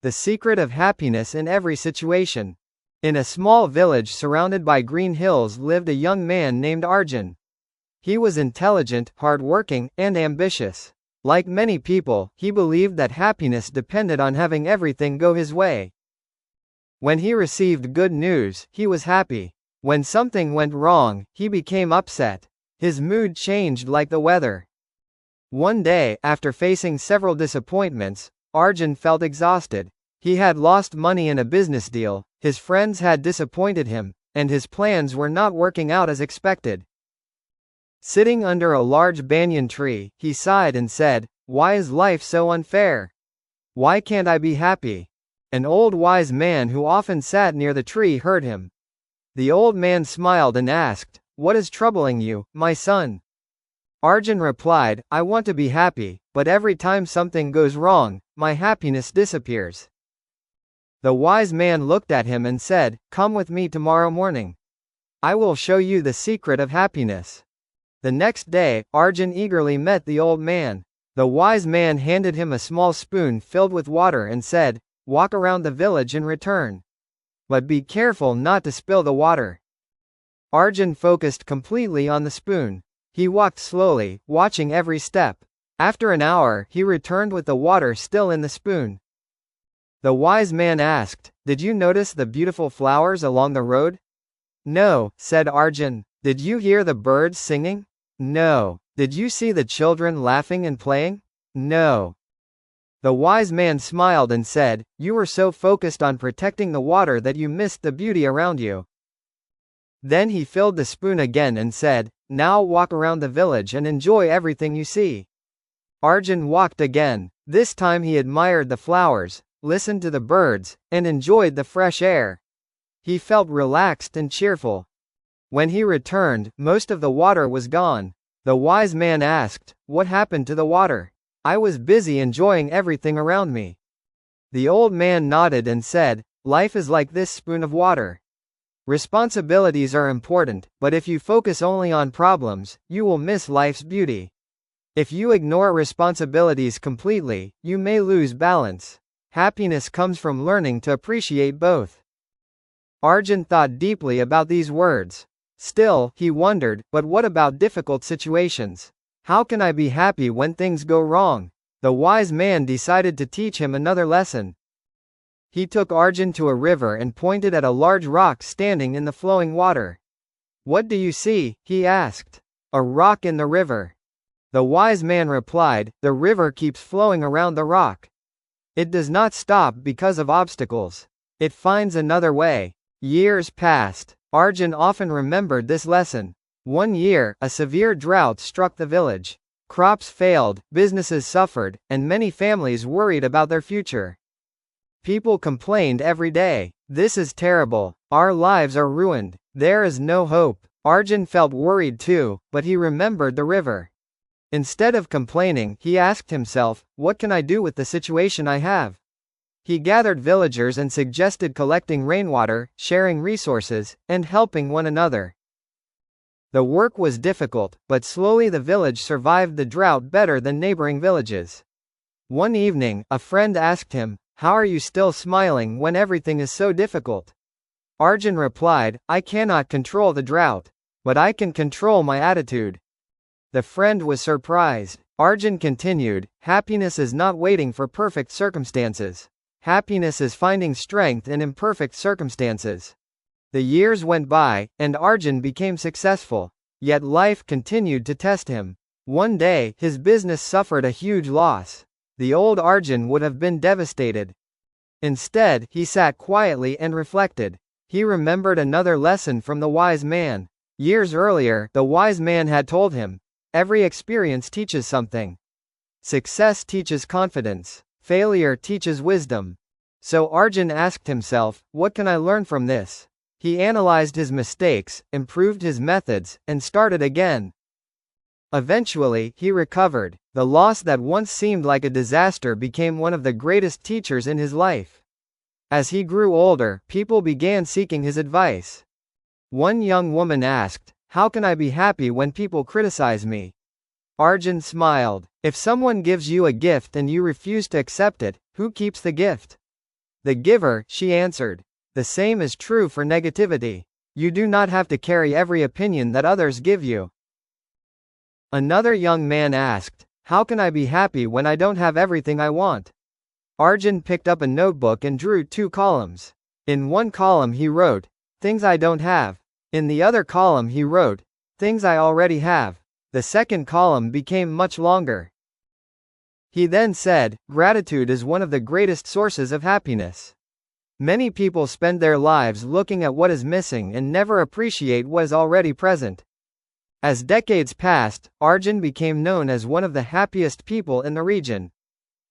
The secret of happiness in every situation. In a small village surrounded by green hills lived a young man named Arjun. He was intelligent, hardworking, and ambitious. Like many people, he believed that happiness depended on having everything go his way. When he received good news, he was happy. When something went wrong, he became upset. His mood changed like the weather. One day, after facing several disappointments, Arjun felt exhausted. He had lost money in a business deal, his friends had disappointed him, and his plans were not working out as expected. Sitting under a large banyan tree, he sighed and said, "Why is life so unfair? Why can't I be happy?" An old wise man who often sat near the tree heard him. The old man smiled and asked, "What is troubling you, my son?" Arjun replied, "I want to be happy, but every time something goes wrong, my happiness disappears." The wise man looked at him and said, "Come with me tomorrow morning. I will show you the secret of happiness." The next day, Arjun eagerly met the old man. The wise man handed him a small spoon filled with water and said, "Walk around the village and return. But be careful not to spill the water." Arjun focused completely on the spoon. He walked slowly, watching every step. After an hour, he returned with the water still in the spoon. The wise man asked, "Did you notice the beautiful flowers along the road?" "No," said Arjun. "Did you hear the birds singing?" "No." "Did you see the children laughing and playing?" "No." The wise man smiled and said, "You were so focused on protecting the water that you missed the beauty around you." Then he filled the spoon again and said, "Now walk around the village and enjoy everything you see." Arjun walked again. This time he admired the flowers, listened to the birds, and enjoyed the fresh air. He felt relaxed and cheerful. When he returned, most of the water was gone. The wise man asked, "What happened to the water? I was busy enjoying everything around me." The old man nodded and said, "Life is like this spoon of water. Responsibilities are important, but if you focus only on problems, you will miss life's beauty. If you ignore responsibilities completely, you may lose balance. Happiness comes from learning to appreciate both." Arjun thought deeply about these words. Still, he wondered, but what about difficult situations? How can I be happy when things go wrong? The wise man decided to teach him another lesson. He took Arjun to a river and pointed at a large rock standing in the flowing water. "What do you see?" he asked. "A rock in the river." The wise man replied, "The river keeps flowing around the rock. It does not stop because of obstacles. It finds another way." Years passed. Arjun often remembered this lesson. One year, a severe drought struck the village. Crops failed, businesses suffered, and many families worried about their future. People complained every day. "This is terrible. Our lives are ruined. There is no hope." Arjun felt worried too, but he remembered the river. Instead of complaining, he asked himself, "What can I do with the situation I have?" He gathered villagers and suggested collecting rainwater, sharing resources, and helping one another. The work was difficult, but slowly the village survived the drought better than neighboring villages. One evening, a friend asked him, "How are you still smiling when everything is so difficult?" Arjun replied, "I cannot control the drought, but I can control my attitude." The friend was surprised. Arjun continued, "Happiness is not waiting for perfect circumstances. Happiness is finding strength in imperfect circumstances." The years went by, and Arjun became successful. Yet life continued to test him. One day, his business suffered a huge loss. The old Arjun would have been devastated. Instead, he sat quietly and reflected. He remembered another lesson from the wise man. Years earlier, the wise man had told him, "Every experience teaches something. Success teaches confidence. Failure teaches wisdom." So Arjun asked himself, "What can I learn from this?" He analyzed his mistakes, improved his methods, and started again. Eventually, he recovered. The loss that once seemed like a disaster became one of the greatest teachers in his life. As he grew older, people began seeking his advice. One young woman asked, "How can I be happy when people criticize me?" Arjun smiled. "If someone gives you a gift and you refuse to accept it, who keeps the gift? The giver, she answered. The same is true for negativity. You do not have to carry every opinion that others give you. Another young man asked, "How can I be happy when I don't have everything I want?" Arjun picked up a notebook and drew 2 columns. In one column he wrote, "Things I don't have." In the other column he wrote, "Things I already have." The second column became much longer. He then said, "Gratitude is one of the greatest sources of happiness." Many people spend their lives looking at what is missing and never appreciate what is already present. As decades passed, Arjun became known as one of the happiest people in the region.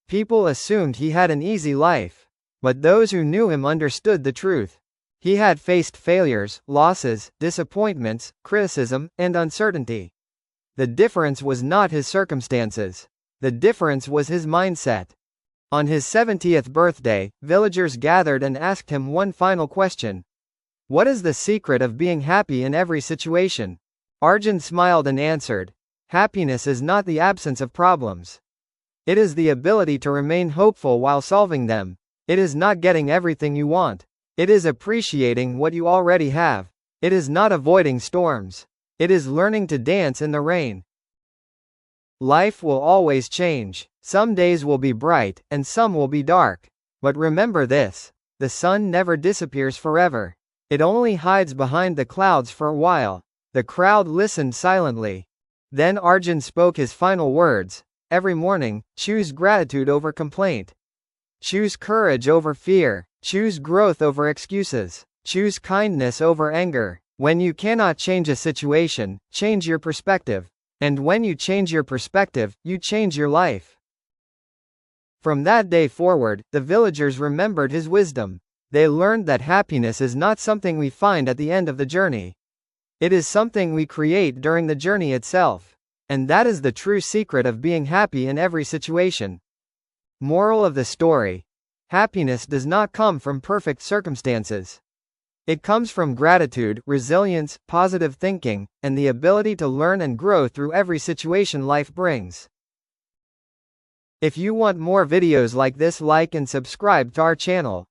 People assumed he had an easy life. But those who knew him understood the truth. He had faced failures, losses, disappointments, criticism, and uncertainty. The difference was not his circumstances. The difference was his mindset. On his 70th birthday, villagers gathered and asked him one final question. "What is the secret of being happy in every situation?" Arjun smiled and answered, "Happiness is not the absence of problems. It is the ability to remain hopeful while solving them. It is not getting everything you want. It is appreciating what you already have. It is not avoiding storms. It is learning to dance in the rain." Life will always change. Some days will be bright, and some will be dark. But remember this: the sun never disappears forever. It only hides behind the clouds for a while. The crowd listened silently. Then Arjun spoke his final words. Every morning, choose gratitude over complaint. Choose courage over fear. Choose growth over excuses. Choose kindness over anger. When you cannot change a situation, change your perspective. And when you change your perspective, you change your life. From that day forward, the villagers remembered his wisdom. They learned that happiness is not something we find at the end of the journey. It is something we create during the journey itself. And that is the true secret of being happy in every situation. Moral of the story: happiness does not come from perfect circumstances. It comes from gratitude, resilience, positive thinking, and the ability to learn and grow through every situation life brings. If you want more videos like this, like and subscribe to our channel.